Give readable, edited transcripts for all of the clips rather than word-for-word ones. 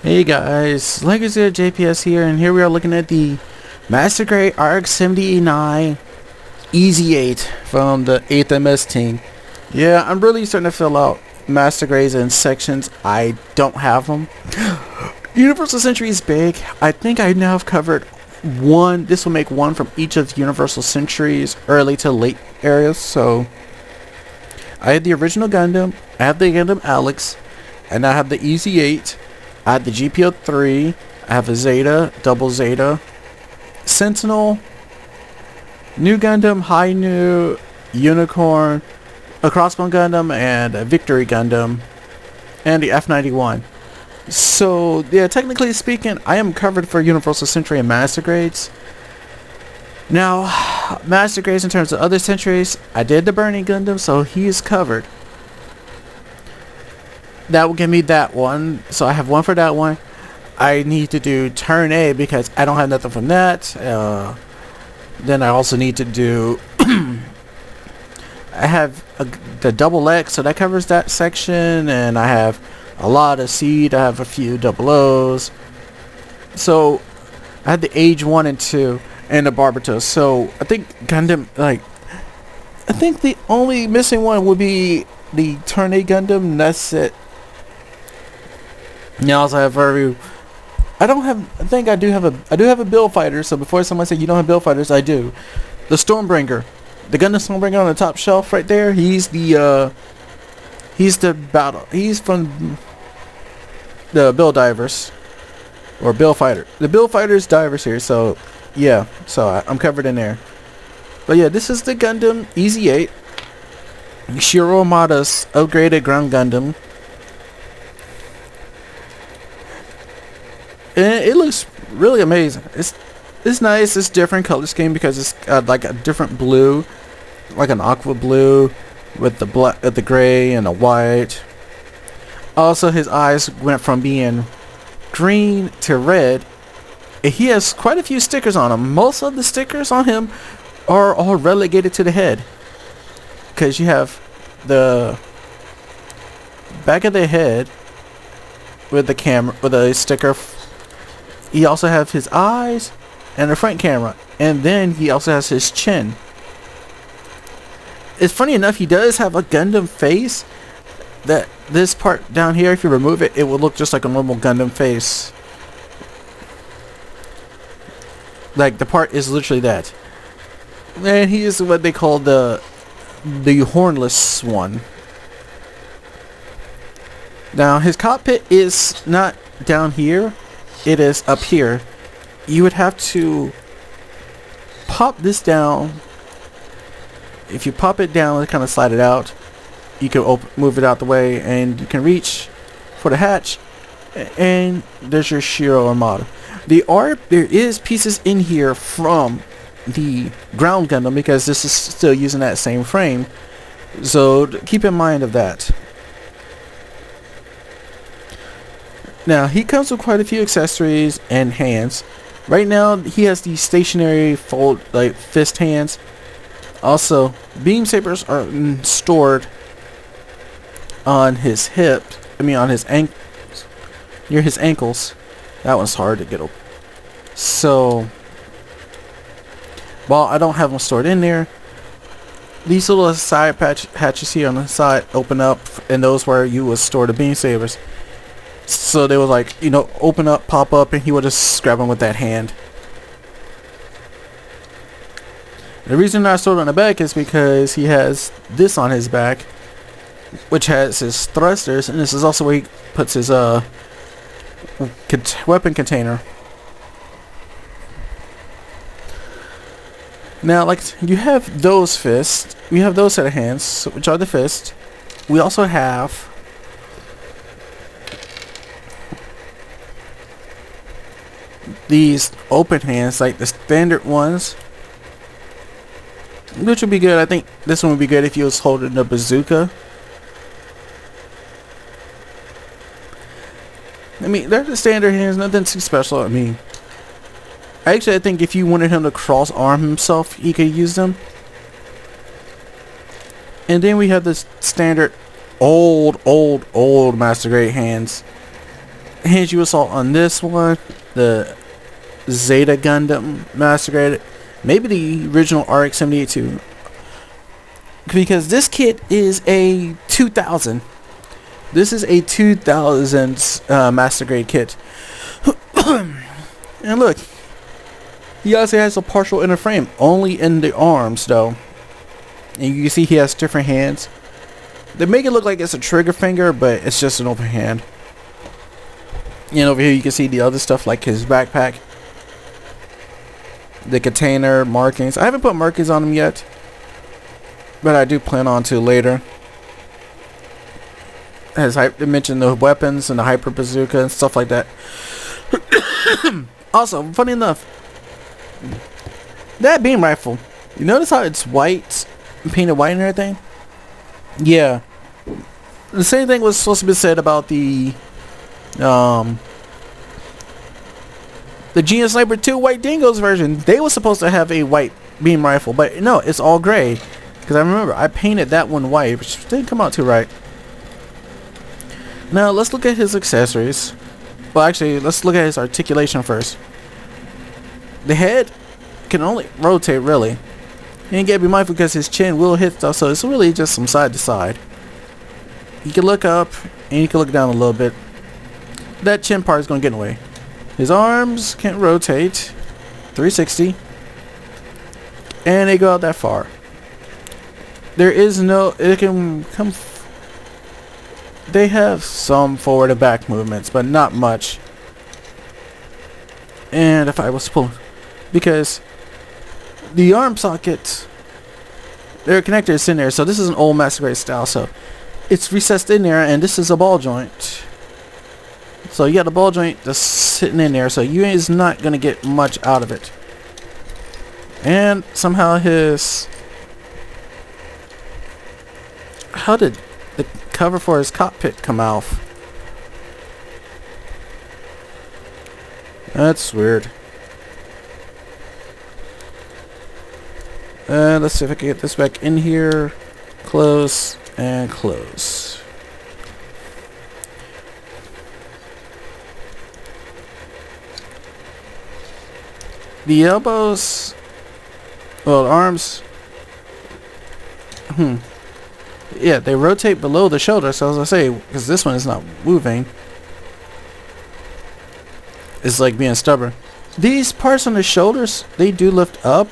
Hey guys, Legacy JPS here, and here we are looking at the Master Grade RX-79 EZ8 from the 8th MS team. Yeah, I'm really starting to fill out Master Grades in sections. I don't have them. Universal Century is big. I think I now have covered one. This will make one from each of the Universal Centuries, early to late areas. So I had the original Gundam, I have the Gundam Alex, and I have the EZ8. I have the GPO3, I have a Zeta, Double Zeta, Sentinel, New Gundam, High New, Unicorn, a Crossbone Gundam, and a Victory Gundam, and the F91. So, yeah, technically speaking, I am covered for Universal Century and Master Grades. Now, Master Grades in terms of other centuries, I did the Burning Gundam, so he is covered. That will give me that one, so I have one for that one. I need to do turn A because I don't have nothing from that. Then I also need to do I have the double X, so that covers that section, and I have a lot of seed. I have a few double O's, so I had the age 1 and 2 and the Barbatos. So I think Gundam, I think the only missing one would be the turn A Gundam. That's it. Now also have I do have a build fighter. So before someone say you don't have build fighters, I do. The Stormbringer, the Gundam Stormbringer on the top shelf right there. He's from the Build Divers, or Build Fighter. The Build Fighters Divers here. So yeah, so I'm covered in there. But yeah, this is the Gundam EZ8, Shiro Amada's upgraded ground Gundam. And it looks really amazing. It's nice. It's different color scheme because it's got like a different blue, like an aqua blue, with the black, the gray and the white. Also, his eyes went from being green to red. And he has quite a few stickers on him. Most of the stickers on him are all relegated to the head, because you have the back of the head with the camera with a sticker. He also has his eyes and the front camera, and then he also has his chin. It's funny enough, he does have a Gundam face. That this part down here, if you remove it, it will look just like a normal Gundam face. Like the part is literally that. And he is what they call the Hornless one. Now his cockpit is not down here. It is up here. You would have to pop this down. If you pop it down and kind of slide it out, you can move it out the way, and you can reach for the hatch, and there's your Shiro Armada. There is pieces in here from the ground Gundam, because this is still using that same frame, so keep in mind of that. Now, he comes with quite a few accessories and hands. Right now, he has the stationary fold, like fist hands. Also, beam sabers are stored on his hips. On his near his ankles. That one's hard to get open. So, while I don't have them stored in there, these little side hatches here on the side open up, and those where you would store the beam sabers. So they would, like, open up, pop up, and he would just grab them with that hand. The reason I stored on the back is because he has this on his back, which has his thrusters, and this is also where he puts his weapon container. Now, like, you have those fists. We have those set of hands, which are the fists. We also have these open hands, like the standard ones, which would be good. I think this one would be good if you was holding a bazooka. They're the standard hands, nothing too special. I think if you wanted him to cross arm himself, he could use them. And then we have this standard old Master Grade hands. Hands-you assault on this one. The Zeta Gundam Master Grade. Maybe the original RX-78 too. Because this kit is a 2000. This is a 2000 Master Grade kit. And look, he also has a partial inner frame, only in the arms though. And you can see he has different hands. They make it look like it's a trigger finger, but it's just an open hand. And over here you can see the other stuff like his backpack, the container, markings. I haven't put markings on him yet, but I do plan on to later. As I mentioned, the weapons and the hyper bazooka and stuff like that. Also, funny enough, that beam rifle, you notice how it's white, painted white and everything? Yeah. The same thing was supposed to be said about the Genius Sniper 2 White Dingoes version. They were supposed to have a white beam rifle, but no, it's all gray. Because I remember I painted that one white, which didn't come out too right. Now let's look at his accessories. Well, actually, let's look at his articulation first. The head can only rotate, really. And you gotta be mindful because his chin will hit stuff, so it's really just from side to side. You can look up and you can look down a little bit. That chin part is gonna get in the way. His arms can't rotate 360, and they go out that far. There is no, it can come. They have some forward and back movements, but not much. And if I was to pull, because the arm sockets, their connector is in there, so this is an old Master Grade style, so it's recessed in there, and this is a ball joint. So you got a ball joint just sitting in there, so you is not gonna get much out of it. And somehow his, how did the cover for his cockpit come off? That's weird. Let's see if I can get this back in here. Close and close. The elbows, well, the arms, yeah, they rotate below the shoulder. So as I say, because this one is not moving, it's like being stubborn. These parts on the shoulders, they do lift up,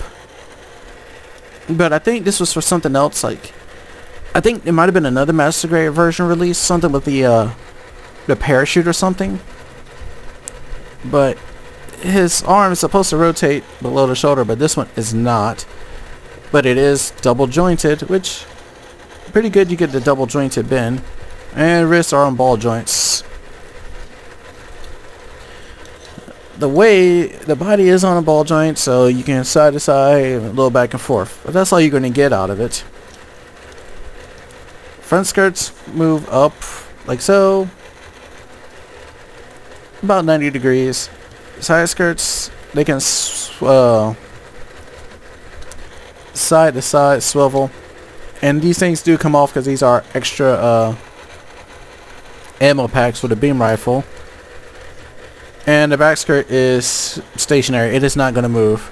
but I think this was for something else. Like, I think it might have been another Master Grade version release, something with the parachute or something. But his arm is supposed to rotate below the shoulder, but this one is not. But it is double jointed, which pretty good. You get the double jointed bend, and wrists are on ball joints. The way the body is on a ball joint, so you can side to side, a little back and forth. But that's all you're going to get out of it. Front skirts move up like so, about 90 degrees. Side skirts, they can side to side swivel, and these things do come off because these are extra ammo packs for the beam rifle. And the back skirt is stationary; it is not going to move.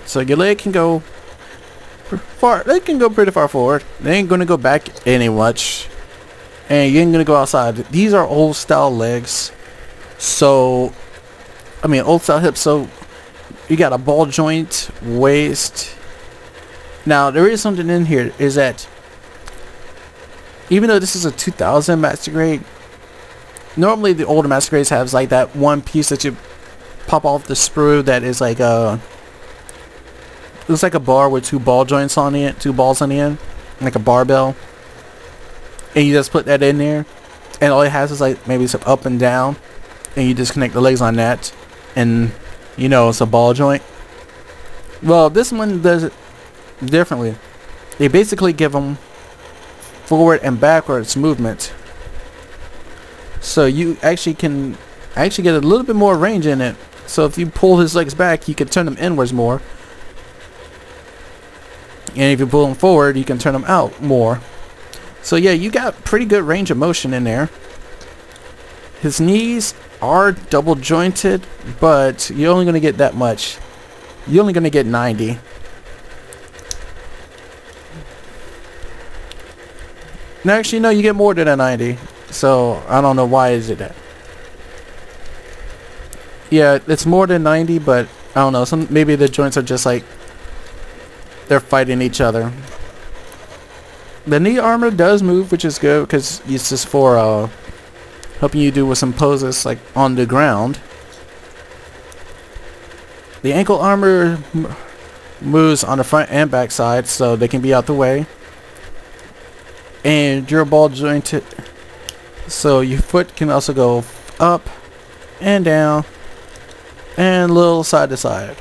So your leg can go far. They can go pretty far forward. They ain't going to go back any much. And you ain't gonna go outside. These are old style legs, so I mean old style hips. So you got a ball joint waist. Now there is something in here, is that even though this is a 2000 Master Grade, normally the older Master Grades have like that one piece that you pop off the sprue that is like looks like a bar with two ball joints on it, two balls on the end, like a barbell. And you just put that in there, and all it has is like maybe some up and down, and you just connect the legs on that, and you know it's a ball joint. Well, this one does it differently. They basically give them forward and backwards movement, so you actually can get a little bit more range in it. So if you pull his legs back, you can turn them inwards more, and if you pull them forward, you can turn them out more. So yeah, you got pretty good range of motion in there. His knees are double jointed, but you're only going to get that much. You're only going to get 90. No, actually, no, you get more than a 90. So I don't know why is it that. Yeah, it's more than 90, but I don't know. Maybe the joints are just like they're fighting each other. The knee armor does move, which is good because it's just for helping you do with some poses like on the ground. The ankle armor moves on the front and back side, so they can be out the way. And you're ball jointed, so your foot can also go up and down and a little side to side.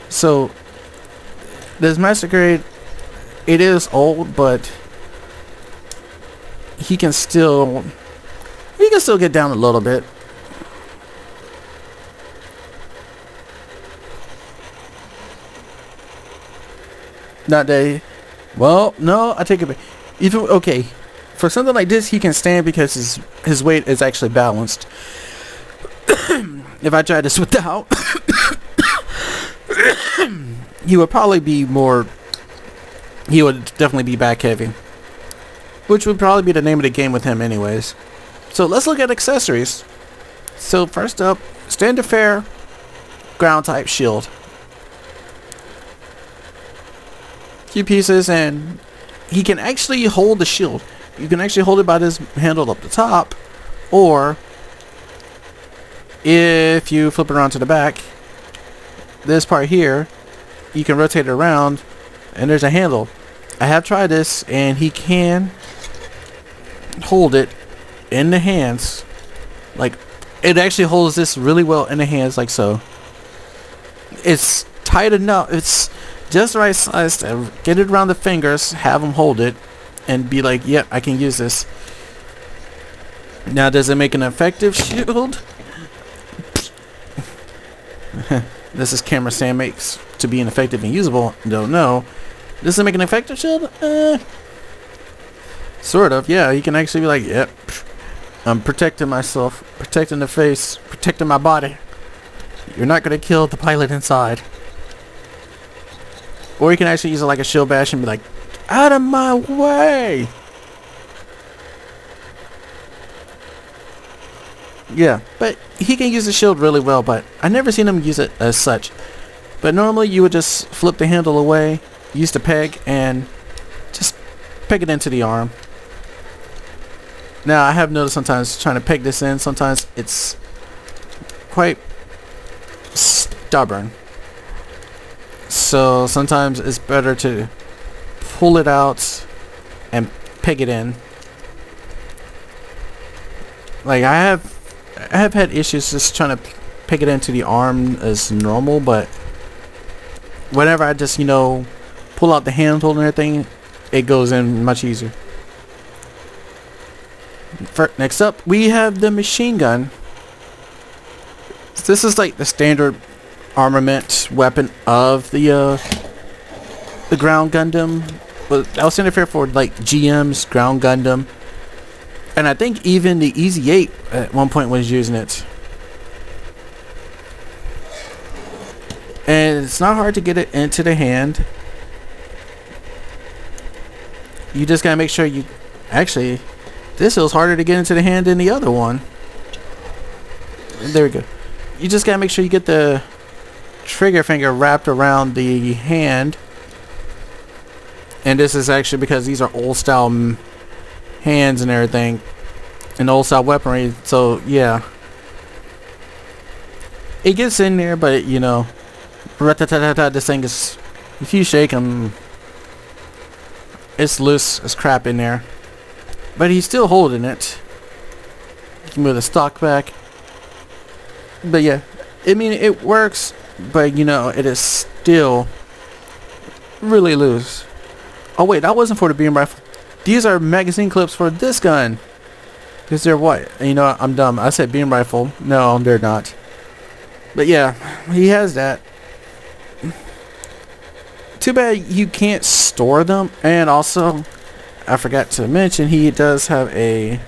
So this Master Grade, it is old, but he can still get down a little bit. Not that. Well, no, I take it back. Even okay, for something like this, he can stand because his weight is actually balanced. If I tried this without, he would probably be more. He would definitely be back heavy, which would probably be the name of the game with him, anyways. So let's look at accessories. So first up, standard fare, ground type shield. Few pieces, and he can actually hold the shield. You can actually hold it by this handle up the top, or if you flip it around to the back, this part here, you can rotate it around and there's a handle. I have tried this, and he can hold it in the hands. Like, it actually holds this really well in the hands, like so. It's tight enough. It's just the right size to get it around the fingers, have him hold it, and be like, yep, I can use this. Now, does it make an effective shield? This is camera Sam makes to be ineffective and usable. Don't know. Does it make an effective shield? Sort of, yeah. You can actually be like, yep, I'm protecting myself, protecting the face, protecting my body. You're not going to kill the pilot inside. Or you can actually use it like a shield bash and be like, out of my way! Yeah, but he can use the shield really well, but I never seen him use it as such. But normally you would just flip the handle away, use the peg, and just peg it into the arm. Now, I have noticed sometimes trying to peg this in, sometimes it's quite stubborn. So sometimes it's better to pull it out and peg it in. Like I have had issues just trying to peg it into the arm as normal, but whenever I just, pull out the handle and everything, it goes in much easier. Next up, we have the machine gun. This is like the standard armament weapon of the ground Gundam, but I was standard fare for like GM's ground Gundam, and I think even the EZ8 at one point was using it. And it's not hard to get it into the hand. You just gotta make sure you actually. This feels harder to get into the hand than the other one. There we go. You just gotta make sure you get the trigger finger wrapped around the hand. And this is actually because these are old style hands and everything. And old style weaponry. So, yeah. It gets in there, but, this thing is... If you shake them, it's loose as crap in there. But he's still holding it. You can move the stock back. But yeah, I mean, it works, but it is still really loose. Oh wait, that wasn't for the beam rifle. These are magazine clips for this gun. Because they're what? I'm dumb. I said beam rifle. No, they're not. But yeah, he has that. Too bad you can't store them. And also, I forgot to mention, he does have a...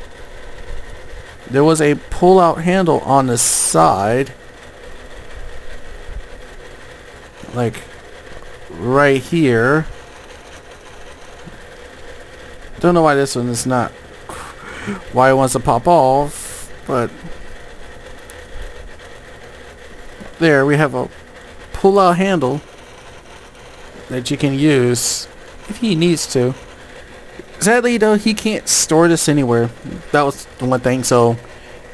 There was a pull-out handle on the side. Like, right here. Don't know why this one is not... Why it wants to pop off, but... There, we have a pull-out handle that you can use if he needs to. Sadly, though, he can't store this anywhere. That was the one thing. So,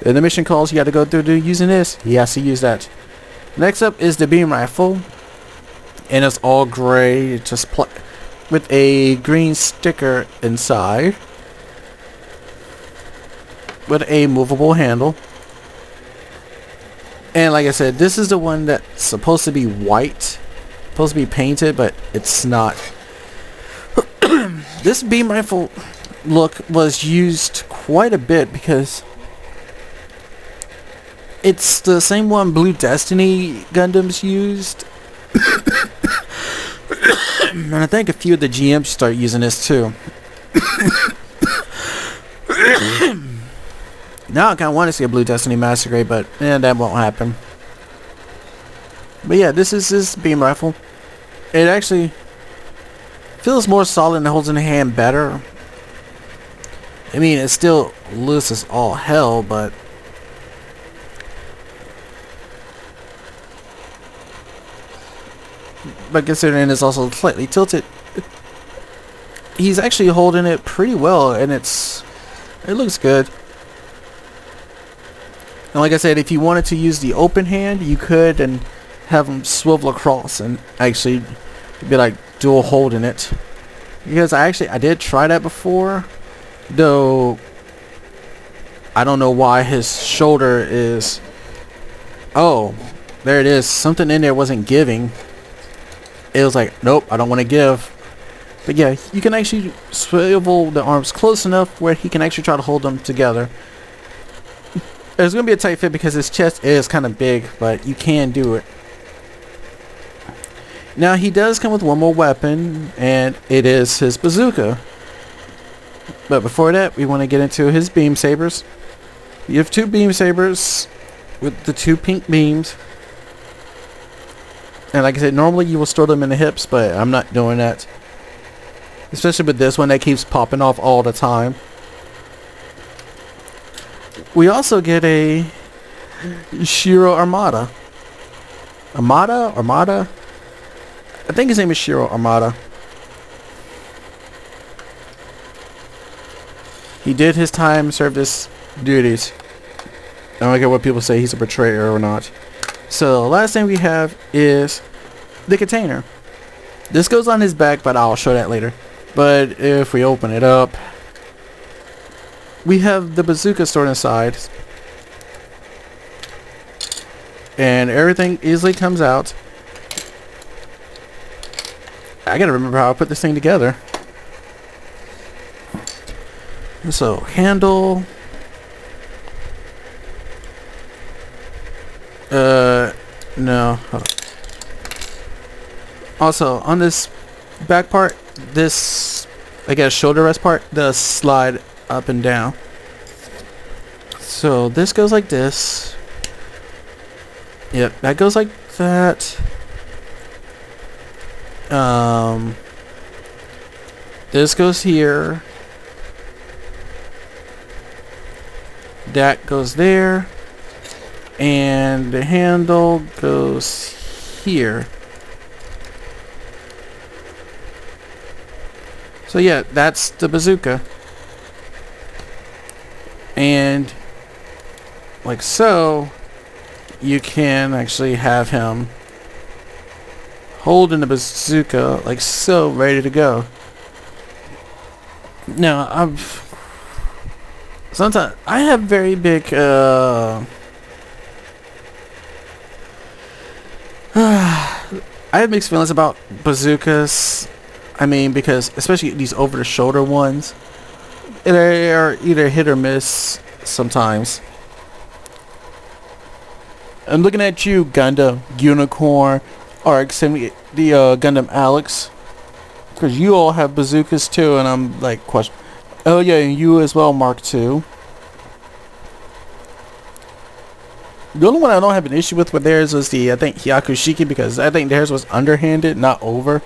if the mission calls, you got to go through to using this. He has to use that. Next up is the beam rifle, and it's all gray, just with a green sticker inside, with a movable handle. And like I said, this is the one that's supposed to be white, supposed to be painted, but it's not. This beam rifle look was used quite a bit because it's the same one Blue Destiny Gundams used. And I think a few of the GMs start using this too. Now I kind of want to see a Blue Destiny Master Grade, but that won't happen. But yeah, this is his beam rifle. It actually feels more solid and holds in the hand better. I mean, it's still loose as all hell, but considering it's also slightly tilted, he's actually holding it pretty well, and it looks good. And like I said, if you wanted to use the open hand, you could, and have him swivel across and actually be like dual holding it. Because I did try that before, though I don't know why his shoulder is... Oh, there it is. Something in there wasn't giving. It was like, nope, I don't want to give. But yeah, you can actually swivel the arms close enough where he can actually try to hold them together. It's going to be a tight fit because his chest is kind of big, but you can do it. Now, he does come with one more weapon, and it is his bazooka. But before that, we want to get into his beam sabers. You have two beam sabers with the two pink beams. And like I said, normally you will store them in the hips, but I'm not doing that. Especially with this one that keeps popping off all the time. We also get a Shiro Armada. Armada? I think his name is Shiro Armada. He did his time service duties. I don't care what people say, he's a betrayer or not. So, last thing we have is the container. This goes on his back, but I'll show that later. But if we open it up, we have the bazooka stored inside. And everything easily comes out. I gotta remember how I put this thing together. So, handle. No. Hold on. Also, on this back part, this, I guess, shoulder rest part does slide up and down. So, this goes like this. Yep, that goes like that. This goes here. That goes there. And the handle goes here. So yeah, that's the bazooka. And like so, you can actually have him holding the bazooka like so, ready to go. Now, sometimes I have very big I have mixed feelings about bazookas. I mean, because especially these over-the-shoulder ones, they are either hit or miss sometimes. I'm looking at you, Gundam Unicorn, RX-70, the Gundam Alex. Because you all have bazookas too, and I'm like, question. Oh yeah, and you as well, Mark II. The only one I don't have an issue with theirs was the, I think, Hyakushiki, because I think theirs was underhanded, not over.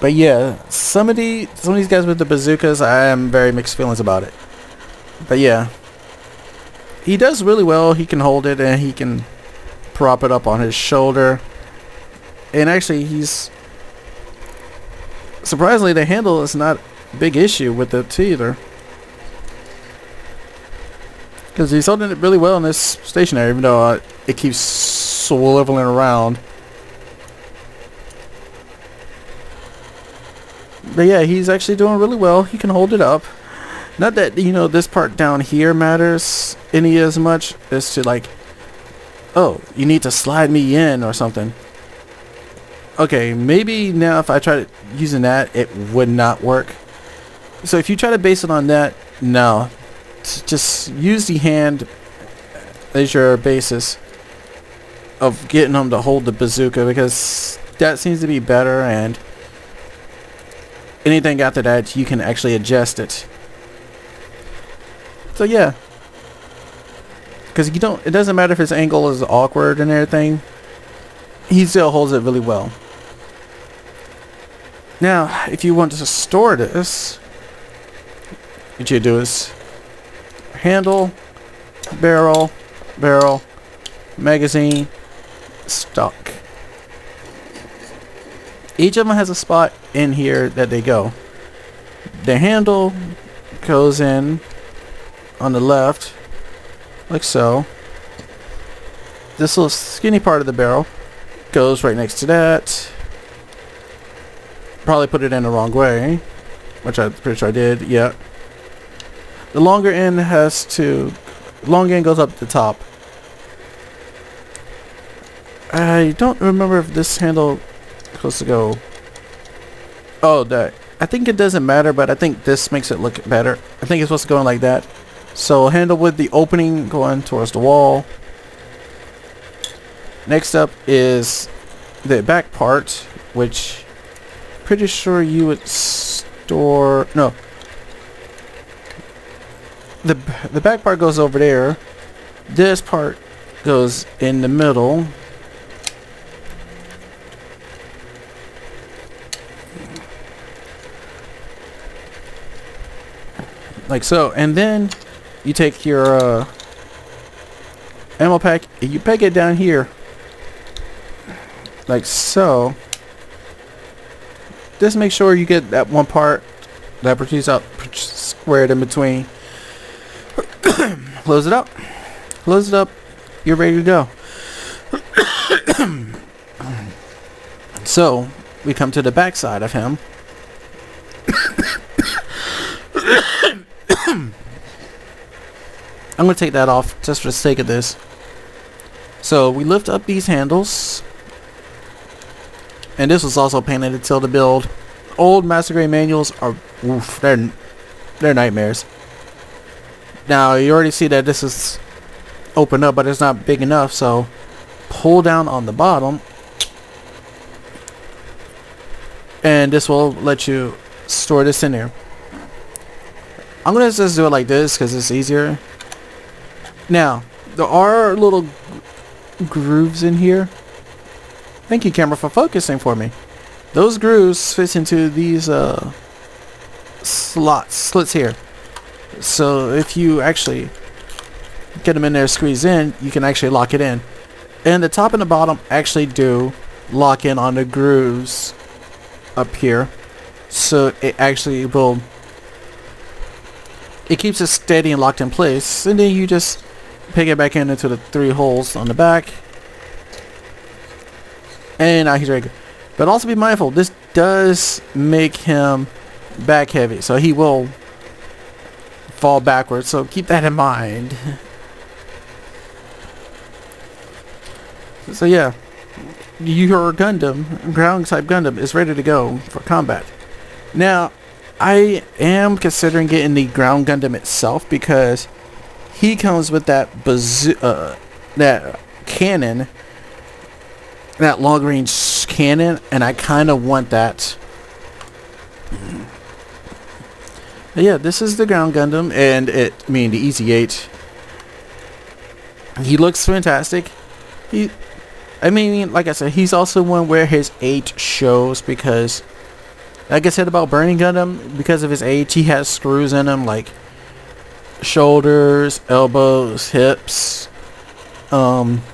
But yeah, some of these guys with the bazookas, I am very mixed feelings about it. But yeah, he does really well. He can hold it and he can prop it up on his shoulder. And actually, he's surprisingly, the handle is not a big issue with it either, because he's holding it really well in this stationary, even though it keeps swiveling around. But yeah, he's actually doing really well. He can hold it up. Not that, you know, this part down here matters any as much as to like, oh, you need to slide me in or something. Okay, maybe now if I try using that, it would not work. So if you try to base it on that, no. Just use the hand as your basis of getting them to hold the bazooka, because that seems to be better, and anything after that you can actually adjust it. So yeah, because you don't, it doesn't matter if his angle is awkward and everything, he still holds it really well. Now if you want to store this, what you do is handle, barrel, magazine, stock. Each of them has a spot in here that they go. The handle goes in on the left, like so. This little skinny part of the barrel goes right next to that. Probably put it in the wrong way, which I'm pretty sure I did. Yeah. The longer end long end goes up the top. I don't remember if this handle is supposed to go. Oh, that. I think it doesn't matter, but I think this makes it look better. I think it's supposed to go in like that. So handle with the opening going towards the wall. Next up is the back part, which pretty sure you would store. No. The back part goes over there. This part goes in the middle. Like so. And then you take your ammo pack and you peg it down here. Like so. Just make sure you get that one part that protrudes out squared in between. Close it up. Close it up. You're ready to go. So we come to the back side of him. I'm going to take that off just for the sake of this. So we lift up these handles. And this was also painted until the build. Old Master Grade manuals are, oof, they're nightmares. Now you already see that this is open up, but it's not big enough, so pull down on the bottom and this will let you store this in there. I'm gonna just do it like this because it's easier. Now there are little grooves in here. Thank you, camera, for focusing for me. Those grooves fit into these slits here. So if you actually get them in there, squeeze in, you can actually lock it in. And the top and the bottom actually do lock in on the grooves up here. So it actually will, it keeps it steady and locked in place. And then you just peg it back into the 3 holes on the back. And now he's ready. But also be mindful, this does make him back heavy. So he will fall backwards, so keep that in mind. So yeah, your Gundam, ground type Gundam, is ready to go for combat. Now, I am considering getting the ground Gundam itself because he comes with that that cannon that long range cannon, and I kind of want that. But yeah, this is the Ground Gundam, and the EZ8. He looks fantastic. I mean, like I said, he's also one where his age shows, because, like I said about Burning Gundam, because of his age, he has screws in him, like shoulders, elbows, hips,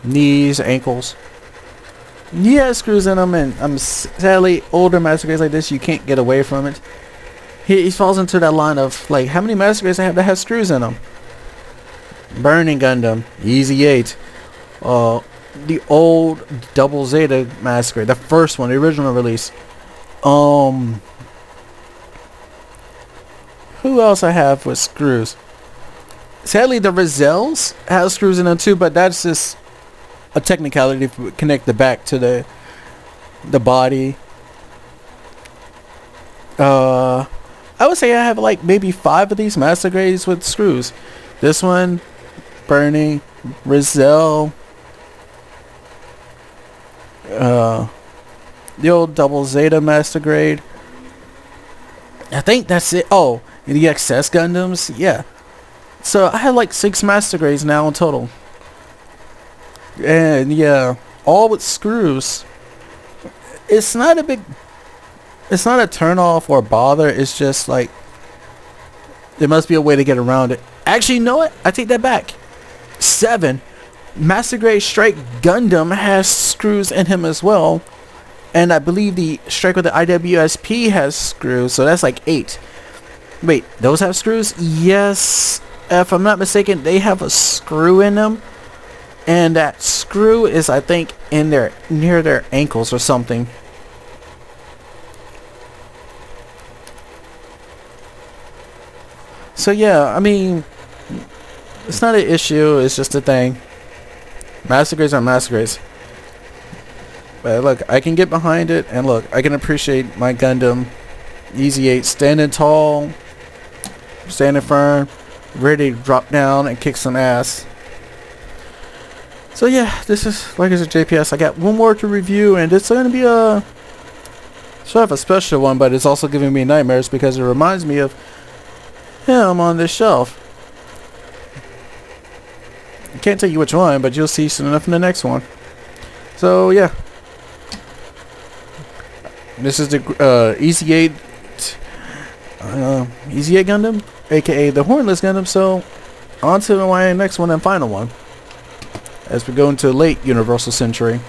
knees, ankles. He has screws in him, and sadly, older Master Grades like this, you can't get away from it. He falls into that line of, like, how many Master Grades I have that have screws in them? Burning Gundam, EZ8, the old Double Zeta Master Grade, the first one, the original release. Who else I have with screws? Sadly, the Rizels have screws in them too, but that's just a technicality to connect the back to the body. I would say I have like maybe 5 of these Master Grades with screws. This one, Burning, Rizel, the old Double Zeta Master Grade. I think that's it. Oh, the XS Gundams, yeah. So I have like 6 Master Grades now in total. And yeah, all with screws. It's not a turn off or bother. It's just like, there must be a way to get around it. Actually, you know what? I take that back. 7. Master Grade Strike Gundam has screws in him as well. And I believe the Strike with the IWSP has screws. So that's like 8. Wait, those have screws? Yes. If I'm not mistaken, they have a screw in them. And that screw is, I think, in near their ankles or something. So yeah, I mean, it's not an issue, it's just a thing. Master Grades are Master Grades. But look, I can get behind it, and look, I can appreciate my Gundam EZ8 standing tall, standing firm, ready to drop down and kick some ass. So yeah, this is, like I said, JPS. I got one more to review, and it's going to be a sort of a special one, but it's also giving me nightmares because it reminds me of him on this shelf. I can't tell you which one, but you'll see soon enough in the next one. So yeah, this is the EZ8 EZ8 Gundam, aka the Hornless Gundam. So on to my next one and final one, as we go into late Universal Century.